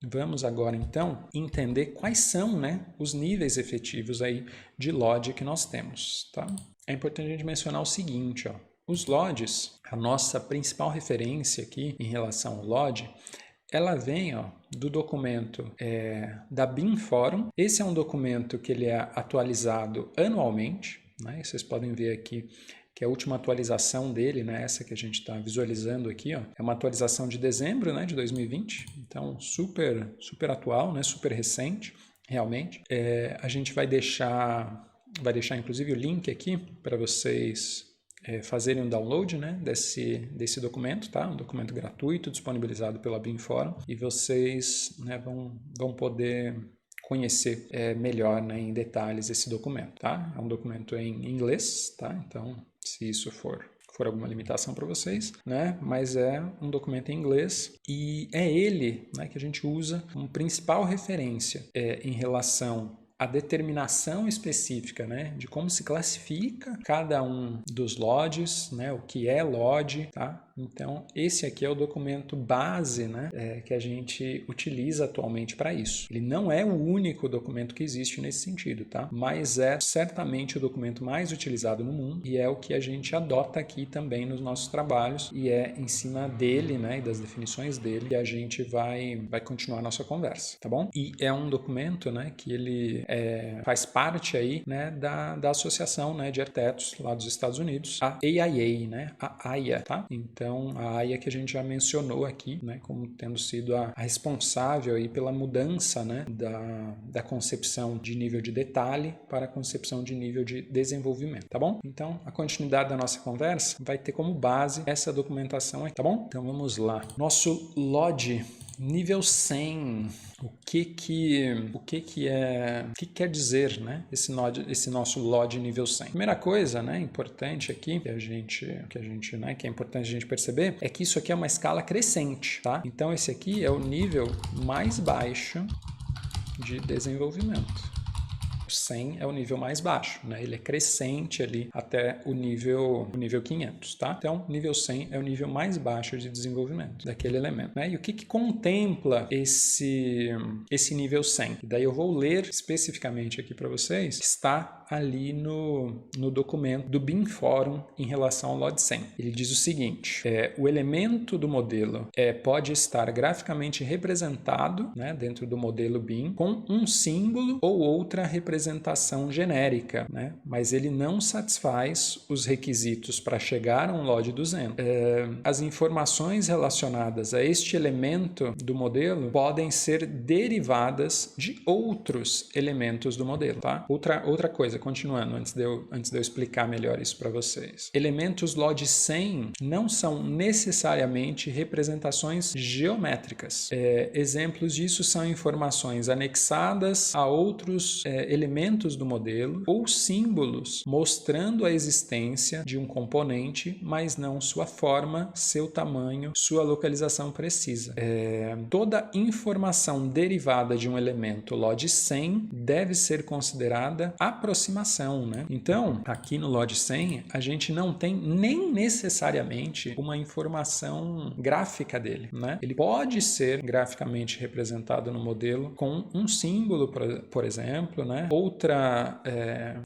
vamos agora então entender quais são, né, os níveis efetivos aí de LOD que nós temos, tá? É importante a gente mencionar o seguinte, ó. Os LODs, a nossa principal referência aqui em relação ao LOD, ela vem, ó, do documento da BIM Forum. Esse é um documento que ele é atualizado anualmente, né? Vocês podem ver aqui que a última atualização dele, né, essa que a gente está visualizando aqui, ó, é uma atualização de dezembro, né, de 2020, então super atual, né, super recente, realmente. A gente vai deixar inclusive o link aqui para vocês fazerem um download, né, desse documento, tá? Um documento gratuito disponibilizado pela BIM Forum, e vocês, né, vão poder conhecer melhor, né, em detalhes esse documento, tá? É um documento em inglês, tá? Então, se isso for alguma limitação para vocês, né? Mas é um documento em inglês e é ele, né, que a gente usa como principal referência em relação à determinação específica, né, de como se classifica cada um dos LODs, né, o que é LOD, tá? Então, esse aqui é o documento base, né, que a gente utiliza atualmente para isso. Ele não é o único documento que existe nesse sentido, tá? Mas é certamente o documento mais utilizado no mundo e é o que a gente adota aqui também nos nossos trabalhos, e é em cima dele, né, e das definições dele que a gente vai continuar a nossa conversa, tá bom? E é um documento, né, que ele faz parte aí, né, da associação, né, de arquitetos lá dos Estados Unidos, a AIA, né, a AIA, tá? Então, a AIA que a gente já mencionou aqui, né, como tendo sido a responsável aí pela mudança, né, da concepção de nível de detalhe para a concepção de nível de desenvolvimento, tá bom? Então, a continuidade da nossa conversa vai ter como base essa documentação aqui, tá bom? Então, vamos lá. Nosso LOD nível 100, o que quer dizer, né, esse nosso LOD nível 100? Primeira coisa, né, importante aqui que é importante a gente perceber é que isso aqui é uma escala crescente, tá? Então esse aqui é o nível mais baixo de desenvolvimento. O 100 é o nível mais baixo, né? Ele é crescente ali até o nível 500, tá? Então, nível 100 é o nível mais baixo de desenvolvimento daquele elemento, né? E o que contempla esse nível 100? E daí eu vou ler especificamente aqui para vocês, está ali no documento do BIM Forum em relação ao LOD 100. Ele diz o seguinte, o elemento do modelo pode estar graficamente representado, né, dentro do modelo BIM com um símbolo ou outra representação genérica, né, mas ele não satisfaz os requisitos para chegar a um LOD 200. As informações relacionadas a este elemento do modelo podem ser derivadas de outros elementos do modelo, tá? Outra coisa, continuando, antes de eu explicar melhor isso para vocês. Elementos LOD 100 não são necessariamente representações geométricas. Exemplos disso são informações anexadas a outros elementos do modelo ou símbolos mostrando a existência de um componente, mas não sua forma, seu tamanho, sua localização precisa. Toda informação derivada de um elemento LOD 100 deve ser considerada aproximação, né? Então, aqui no LOD 100, a gente não tem nem necessariamente uma informação gráfica dele, né? Ele pode ser graficamente representado no modelo com um símbolo, por exemplo, né? Outra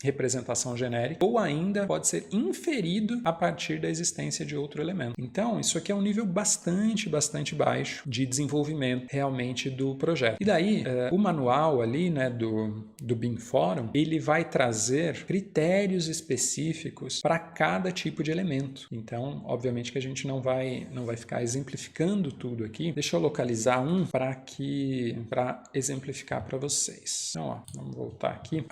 representação genérica, ou ainda pode ser inferido a partir da existência de outro elemento. Então, isso aqui é um nível bastante baixo de desenvolvimento realmente do projeto. E daí, o manual ali, né, do BIM Forum, ele vai trazer critérios específicos para cada tipo de elemento. Então, obviamente que a gente não vai ficar exemplificando tudo aqui. Deixa eu localizar um para exemplificar para vocês. Então, ó, vamos voltar aqui.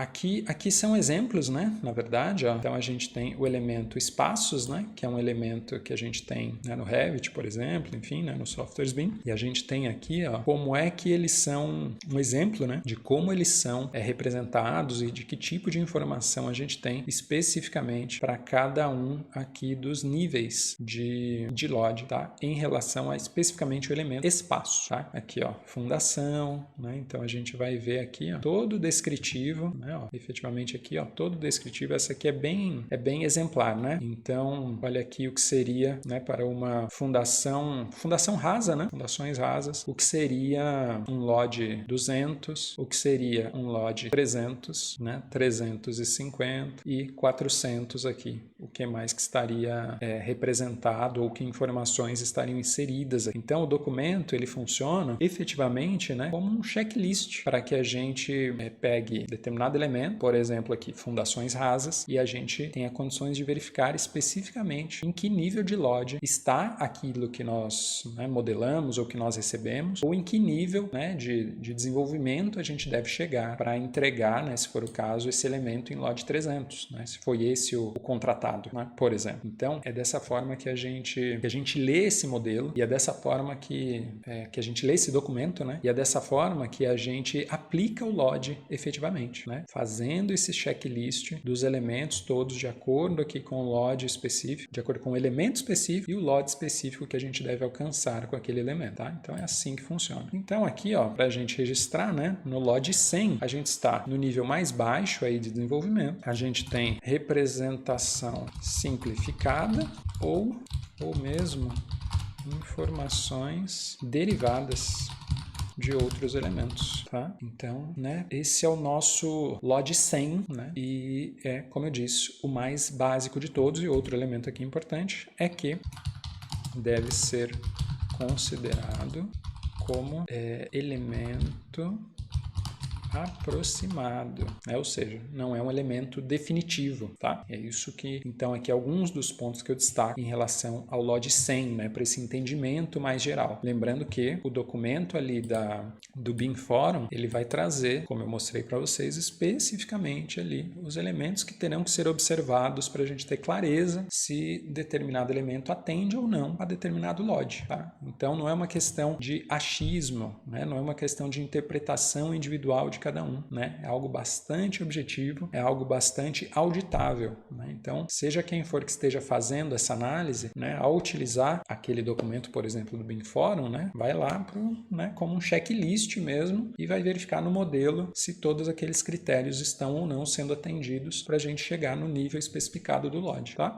Aqui são exemplos, né? Na verdade, ó. Então a gente tem o elemento espaços, né? Que é um elemento que a gente tem, né, no Revit, por exemplo, enfim, né, nos softwares BIM. E a gente tem aqui, ó, como é que eles são, um exemplo, né, de como eles são representados e de que tipo de informação a gente tem especificamente para cada um aqui dos níveis de LOD, tá? Em relação a especificamente o elemento espaço, tá? Aqui, ó, fundação, né? Então a gente vai ver aqui, ó, todo descritivo, né? Ó, efetivamente aqui, ó, todo descritivo. Essa aqui é bem exemplar, né? Então, olha aqui o que seria, né, para uma fundação rasa, né? Fundações rasas, o que seria um LOD 200, o que seria um LOD 300, né? 350 e 400 aqui. O que mais que estaria representado ou que informações estariam inseridas aqui. Então, o documento, ele funciona efetivamente, né, como um checklist para que a gente pegue determinado elemento, por exemplo, aqui, fundações rasas, e a gente tenha condições de verificar especificamente em que nível de LOD está aquilo que nós, né, modelamos ou que nós recebemos, ou em que nível, né, de desenvolvimento a gente deve chegar para entregar, né, se for o caso, esse elemento em LOD 300, né, se foi esse o contratado, né, por exemplo. Então, é dessa forma que a gente lê esse modelo, e é dessa forma que a gente lê esse documento, né, e é dessa forma que a gente aplica o LOD efetivamente, né, fazendo esse checklist dos elementos todos de acordo aqui com o LOD específico, de acordo com o elemento específico e o LOD específico que a gente deve alcançar com aquele elemento, tá? Então é assim que funciona. Então aqui, ó, para a gente registrar, né, no LOD 100, a gente está no nível mais baixo aí de desenvolvimento. A gente tem representação simplificada ou mesmo informações derivadas de outros elementos, tá? Então, né, esse é o nosso LOD 100, né? E é, como eu disse, o mais básico de todos. E outro elemento aqui importante é que deve ser considerado como elemento aproximado, né? Ou seja, não é um elemento definitivo, tá? É isso que, então, aqui alguns dos pontos que eu destaco em relação ao LOD 100, né? Para esse entendimento mais geral. Lembrando que o documento ali do BIM Forum, ele vai trazer, como eu mostrei para vocês, especificamente ali os elementos que terão que ser observados para a gente ter clareza se determinado elemento atende ou não a determinado LOD, tá? Então, não é uma questão de achismo, né? Não é uma questão de interpretação individual de cada um, né? É algo bastante objetivo, é algo bastante auditável, né? Então, seja quem for que esteja fazendo essa análise, né, ao utilizar aquele documento, por exemplo, do BIM Forum, né, vai lá né, como um checklist mesmo e vai verificar no modelo se todos aqueles critérios estão ou não sendo atendidos para a gente chegar no nível especificado do LOD, tá?